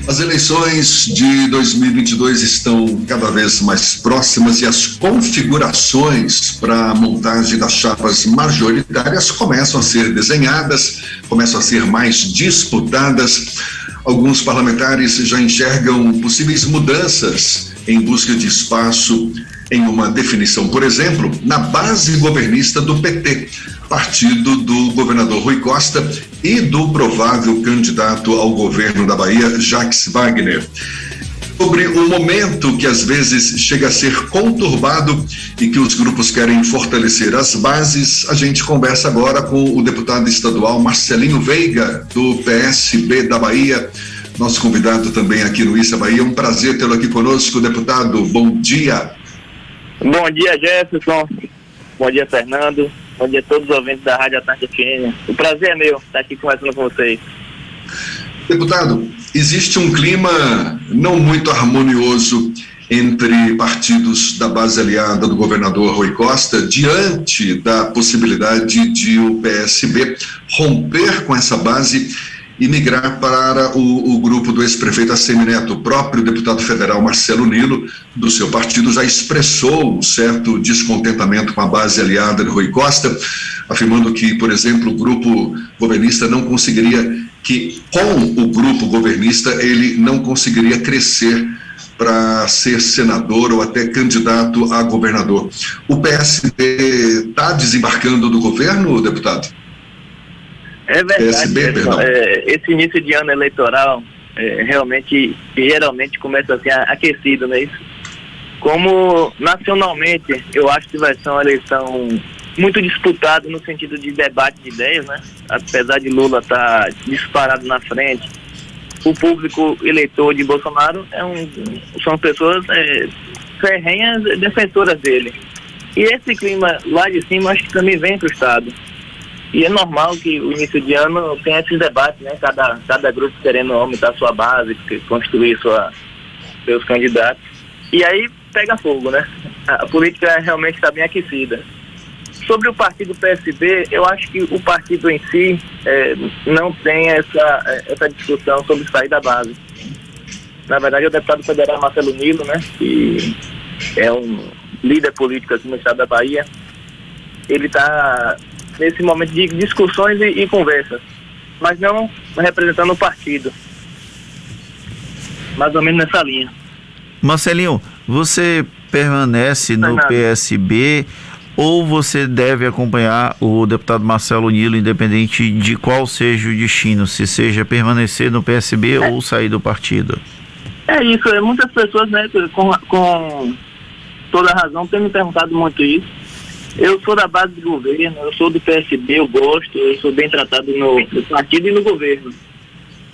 As eleições de 2022 estão cada vez mais próximas e as configurações para a montagem das chapas majoritárias começam a ser desenhadas, começam a ser mais disputadas. Alguns parlamentares já enxergam possíveis mudanças em busca de espaço em uma definição, por exemplo, na base governista do PT, partido do governador Rui Costa e do provável candidato ao governo da Bahia, Jacques Wagner. Sobre o momento que às vezes chega a ser conturbado e que os grupos querem fortalecer as bases, a gente conversa agora com o deputado estadual Marcelinho Veiga, do PSB da Bahia, nosso convidado também aqui no Issa Bahia. É um prazer tê-lo aqui conosco, deputado. Bom dia. Bom dia, Jefferson. Bom dia, Fernando. Bom dia a todos os ouvintes da Rádio Atlântica FM. O prazer é meu estar aqui conversando com vocês. Deputado, existe um clima não muito harmonioso entre partidos da base aliada do governador Rui Costa, diante da possibilidade de o PSB romper com essa base e migrar para o grupo do ex-prefeito Assemineto. O próprio deputado federal Marcelo Nilo, do seu partido, já expressou um certo descontentamento com a base aliada de Rui Costa, afirmando que, por exemplo, o grupo governista não conseguiria, que com o grupo governista ele não conseguiria crescer para ser senador ou até candidato a governador. O PSB está desembarcando do governo, deputado? É verdade, esse início de ano eleitoral geralmente começa assim aquecido, não é isso? Como nacionalmente, eu acho que vai ser uma eleição muito disputada no sentido de debate de ideias, né? Apesar de Lula estar disparado na frente, o público eleitor de Bolsonaro são pessoas ferrenhas defensoras dele. E esse clima lá de cima acho que também vem para o Estado. E é normal que o início de ano tenha esses debates, né? Cada grupo querendo aumentar sua base, construir seus candidatos. E aí pega fogo, né? A política realmente está bem aquecida. Sobre o partido PSB, eu acho que o partido em si não tem essa discussão sobre sair da base. Na verdade, o deputado federal Marcelo Nilo, né? Que é um líder político aqui no estado da Bahia, ele está nesse momento de discussões e conversas, mas não representando o partido. Mais ou menos nessa linha. Marcelinho, você permanece no PSB ou você deve acompanhar o deputado Marcelo Nilo, independente de qual seja o destino, se seja permanecer no PSB ou sair do partido? É isso, muitas pessoas, né, com toda razão, têm me perguntado muito isso. Eu sou da base do governo, eu sou do PSB, eu sou bem tratado no partido e no governo.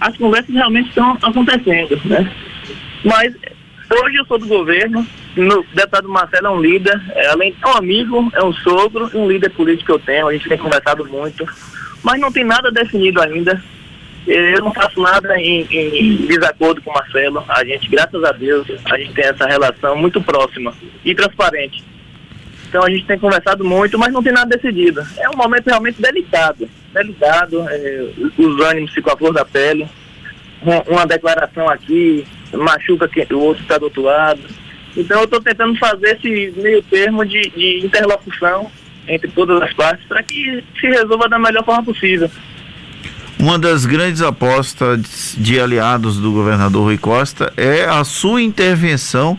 As conversas realmente estão acontecendo, né? Mas hoje eu sou do governo, o deputado Marcelo é um líder, além de um amigo, é um sogro, um líder político que eu tenho, a gente tem conversado muito, mas não tem nada definido ainda. Eu não faço nada em desacordo com o Marcelo. A gente, graças a Deus, a gente tem essa relação muito próxima e transparente. Então a gente tem conversado muito, mas não tem nada decidido. É um momento realmente delicado, os ânimos ficam à flor da pele, uma declaração aqui, machuca o outro está do outro lado. Então eu estou tentando fazer esse meio termo de interlocução entre todas as partes para que se resolva da melhor forma possível. Uma das grandes apostas de aliados do governador Rui Costa é a sua intervenção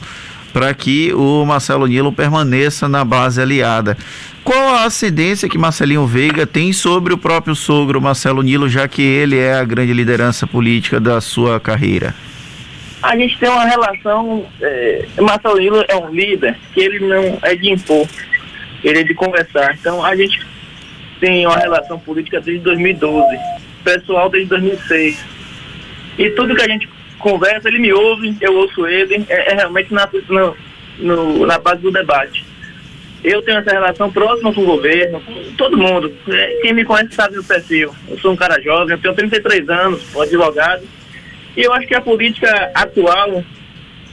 para que o Marcelo Nilo permaneça na base aliada. Qual a ascendência que Marcelinho Veiga tem sobre o próprio sogro Marcelo Nilo, já que ele é a grande liderança política da sua carreira? A gente tem uma relação, Marcelo Nilo é um líder que ele não é de impor, ele é de conversar. Então a gente tem uma relação política desde 2012, pessoal desde 2006. E tudo que a gente conversa, ele me ouve, eu ouço ele, realmente na base do debate. Eu tenho essa relação próxima com o governo, com todo mundo. Quem me conhece sabe do perfil. Eu sou um cara jovem, eu tenho 33 anos, sou advogado. E eu acho que a política atual,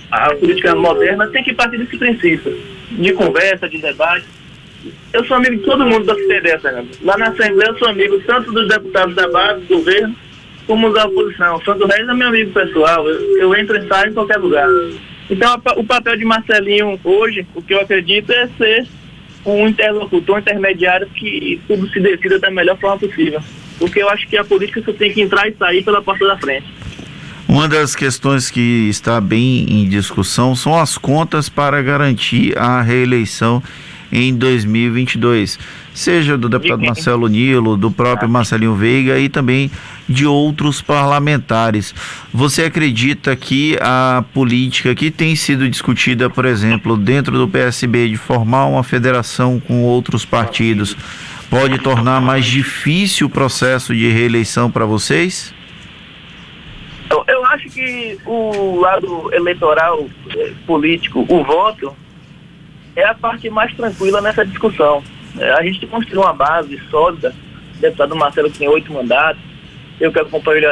a política moderna, tem que partir desse princípio de conversa, de debate. Eu sou amigo de todo mundo da CPD, Fernando. Lá na Assembleia eu sou amigo tanto dos deputados da base, do governo, como usar a oposição. Sandro Reis é meu amigo pessoal, eu entro e saio em qualquer lugar. Então o papel de Marcelinho hoje, o que eu acredito é ser um interlocutor, intermediário, que tudo se decida da melhor forma possível. Porque eu acho que a política você tem que entrar e sair pela porta da frente. Uma das questões que está bem em discussão são as contas para garantir a reeleição em 2022, seja do deputado Marcelo Nilo, do próprio Marcelinho Veiga e também de outros parlamentares. Você acredita que a política que tem sido discutida, por exemplo, dentro do PSB, de formar uma federação com outros partidos, pode tornar mais difícil o processo de reeleição para vocês? Eu acho que o lado eleitoral, político, o voto, é a parte mais tranquila nessa discussão. A gente construiu uma base sólida. O deputado Marcelo tem 8 mandatos, eu que acompanho ele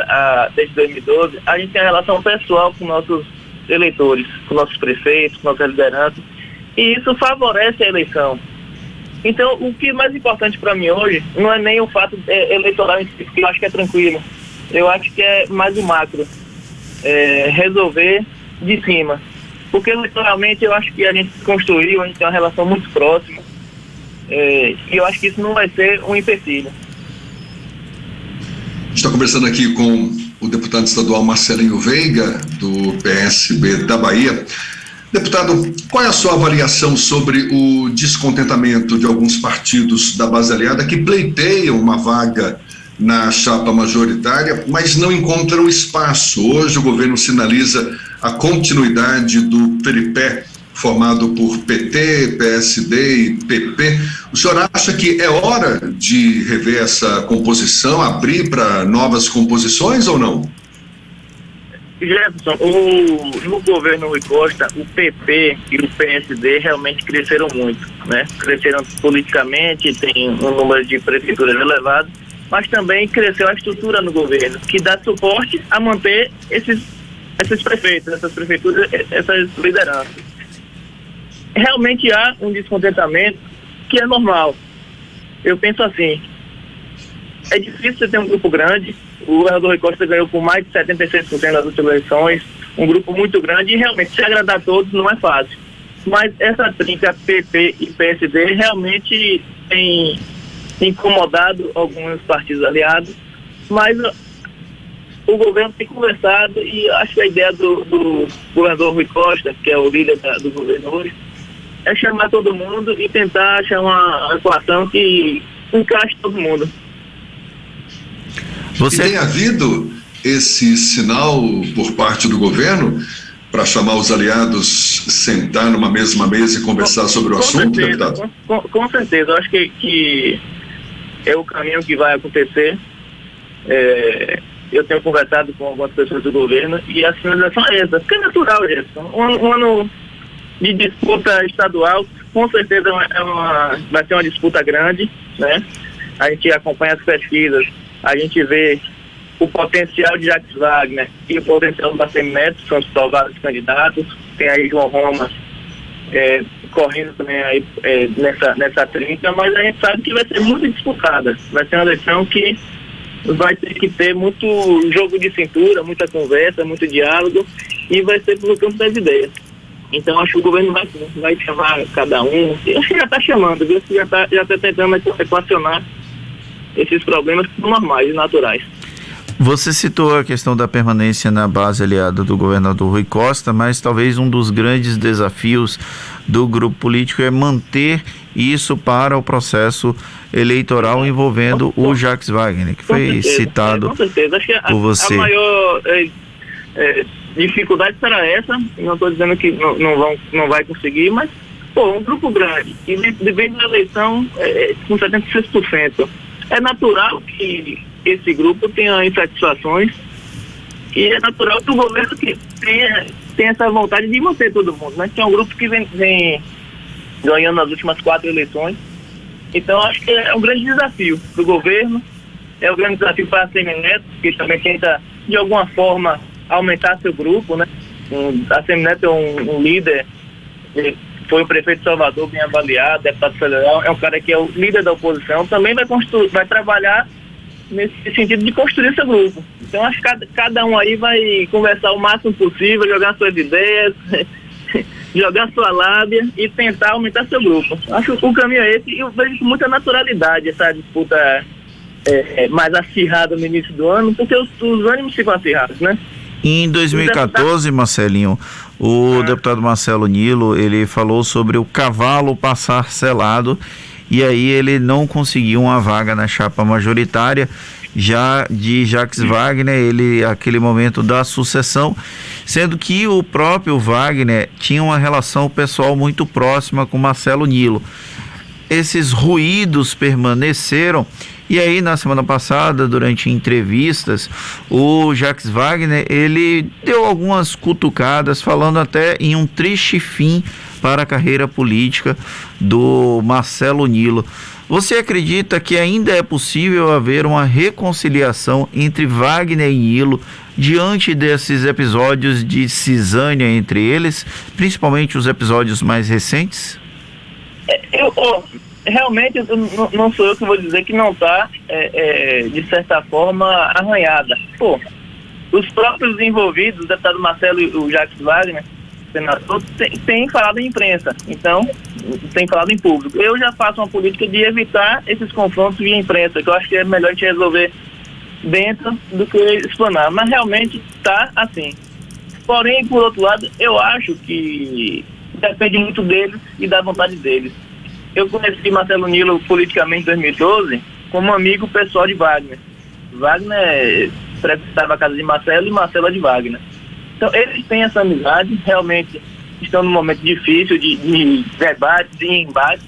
desde 2012. A gente tem uma relação pessoal com nossos eleitores, com nossos prefeitos, com nossas lideranças, e isso favorece a eleição. Então, o que é mais importante para mim hoje não é nem o fato eleitoral em si, porque eu acho que é tranquilo. Eu acho que é mais o macro, resolver de cima. Porque eleitoralmente eu acho que a gente construiu, a gente tem uma relação muito próxima, e eu acho que isso não vai ser um empecilho. A gente está conversando aqui com o deputado estadual Marcelinho Veiga, do PSB da Bahia. Deputado, qual é a sua avaliação sobre o descontentamento de alguns partidos da base aliada que pleiteiam uma vaga na chapa majoritária, mas não encontram espaço? Hoje o governo sinaliza a continuidade do tripé formado por PT, PSD e PP. O senhor acha que é hora de rever essa composição, abrir para novas composições ou não? Jefferson, no governo Rui Costa, o PP e o PSD realmente cresceram muito, né? Cresceram politicamente, tem um número de prefeituras elevado, mas também cresceu a estrutura no governo, que dá suporte a manter esses prefeitos, essas prefeituras, essas lideranças. Realmente há um descontentamento que é normal. Eu penso assim, é difícil você ter um grupo grande. O governador Rui Costa ganhou por mais de 76% das últimas eleições, um grupo muito grande, e realmente se agradar a todos não é fácil. Mas essa trinca PP e PSD realmente tem incomodado alguns partidos aliados, mas o governo tem conversado, e acho que a ideia do governador Rui Costa, que é o líder dos governadores, é chamar todo mundo e tentar achar uma equação que encaixe todo mundo. E tem havido esse sinal por parte do governo para chamar os aliados, sentar numa mesma mesa e conversar sobre o assunto, certeza, deputado? Com certeza, eu acho que é o caminho que vai acontecer. Eu tenho conversado com algumas pessoas do governo e a sinalização é essa, porque é natural, Gerson. Um ano de disputa estadual, com certeza vai ser uma disputa grande, né? A gente acompanha as pesquisas, a gente vê o potencial de Jacques Wagner e o potencial do Bacen Neto, são os prováveis candidatos. Tem aí João Roma correndo também aí, nessa trinca, mas a gente sabe que vai ser muito disputada. Vai ser uma eleição que vai ter que ter muito jogo de cintura, muita conversa, muito diálogo, e vai ser pelo campo das ideias. Então acho que o governo vai chamar cada um, acho que já está chamando, viu? Já está tentando equacionar esses problemas que são normais e naturais. Você citou a questão da permanência na base aliada do governador Rui Costa, mas talvez um dos grandes desafios do grupo político é manter isso para o processo eleitoral envolvendo o Jacques Wagner, que foi citado com certeza. Acho que por você. A maior dificuldade será essa. Não estou dizendo que não vai conseguir, mas um grupo grande, e depende da eleição com 76%. É natural que esse grupo tenha insatisfações, e é natural que o governo tenha essa vontade de manter todo mundo, né? Que é um grupo que vem ganhando nas últimas 4 eleições. Então acho que é um grande desafio para o governo, é um grande desafio para a Semineto, que também tenta de alguma forma aumentar seu grupo, né? A Semineto é um líder, foi o prefeito de Salvador, bem avaliado, deputado federal, é um cara que é o líder da oposição, também vai trabalhar nesse sentido de construir seu grupo, Então acho que cada um aí vai conversar o máximo possível, jogar suas ideias, jogar sua lábia e tentar aumentar seu grupo. Acho que o caminho é esse, e eu vejo com muita naturalidade essa disputa mais acirrada no início do ano, porque os ânimos ficam acirrados, né? Em 2014, Marcelinho, o deputado Marcelo Nilo, ele falou sobre o cavalo passar selado, e aí ele não conseguiu uma vaga na chapa majoritária, já de Jacques Wagner, ele, aquele momento da sucessão, sendo que o próprio Wagner tinha uma relação pessoal muito próxima com Marcelo Nilo. Esses ruídos permaneceram, e aí na semana passada, durante entrevistas, o Jacques Wagner, ele deu algumas cutucadas, falando até em um triste fim para a carreira política do Marcelo Nilo. Você acredita que ainda é possível haver uma reconciliação entre Wagner e Nilo diante desses episódios de cisânia entre eles, principalmente os episódios mais recentes? Realmente não sou eu que vou dizer que não está, de certa forma, arranhada. Os próprios envolvidos, o deputado Marcelo e o Jacques Wagner, senador, tem falado em imprensa, então tem falado em público. Eu já faço uma política de evitar esses confrontos via imprensa, que eu acho que é melhor a gente resolver dentro do que explanar, mas realmente está assim. Porém, por outro lado, eu acho que depende muito deles e da vontade deles. Eu conheci Marcelo Nilo politicamente em 2012 como amigo pessoal de Wagner. Wagner frequentava a casa de Marcelo e Marcelo a de Wagner. Então, eles têm essa amizade, realmente estão num momento difícil de debates e embates.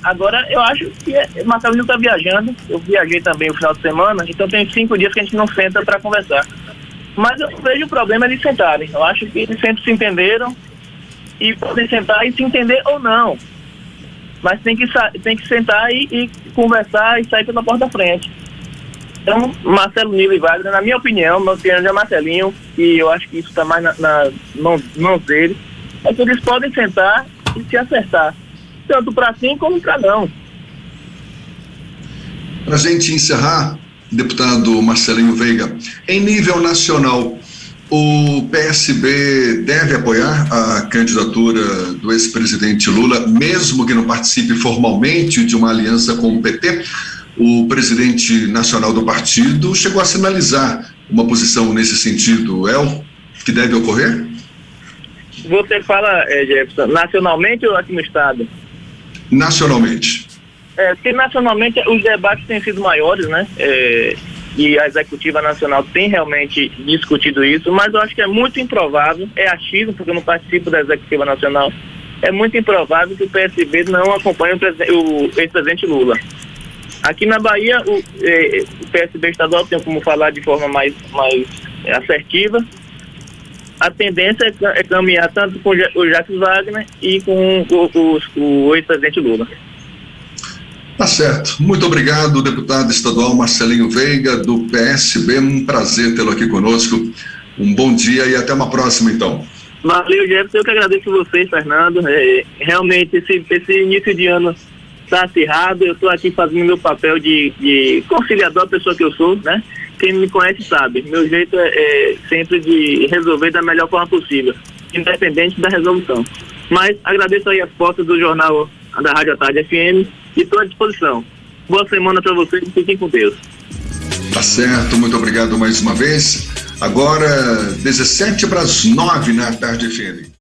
Agora, eu acho que Marcelo Nilo está viajando, eu viajei também o final de semana, então tem 5 dias que a gente não senta para conversar. Mas eu vejo o problema eles sentarem. Eu acho que eles sempre se entenderam e podem sentar e se entender ou não. Mas tem que sentar e conversar e sair pela porta da frente. Então, Marcelo Nilo e Wagner, na minha opinião é Marcelinho, e eu acho que isso está mais na mãos deles, é que eles podem sentar e se acertar, tanto para sim como para não. Para a gente encerrar, deputado Marcelinho Veiga, em nível nacional, o PSB deve apoiar a candidatura do ex-presidente Lula, mesmo que não participe formalmente de uma aliança com o PT? O presidente nacional do partido chegou a sinalizar uma posição nesse sentido. É o que deve ocorrer? Você fala, Jefferson, nacionalmente ou aqui no estado? Nacionalmente. Porque nacionalmente os debates têm sido maiores, né? E a Executiva Nacional tem realmente discutido isso, mas eu acho que é muito improvável, é achismo, porque eu não participo da Executiva Nacional, é muito improvável que o PSB não acompanhe o ex-presidente Lula. Aqui na Bahia, o PSB estadual tem como falar de forma mais assertiva. A tendência é caminhar tanto com o Jacques Wagner e com o ex-presidente Lula. Tá certo. Muito obrigado, deputado estadual Marcelinho Veiga, do PSB. Um prazer tê-lo aqui conosco. Um bom dia e até uma próxima, então. Valeu, Jefferson. Eu que agradeço vocês, Fernando. Realmente, esse início de ano está acirrado. Eu estou aqui fazendo meu papel de conciliador, a pessoa que eu sou, né? Quem me conhece sabe. Meu jeito é sempre de resolver da melhor forma possível, independente da resolução. Mas agradeço aí as portas do jornal da Rádio à Tarde FM e estou à disposição. Boa semana para vocês e fiquem com Deus. Tá certo, muito obrigado mais uma vez. Agora, 17 para as 9 na Tarde FM.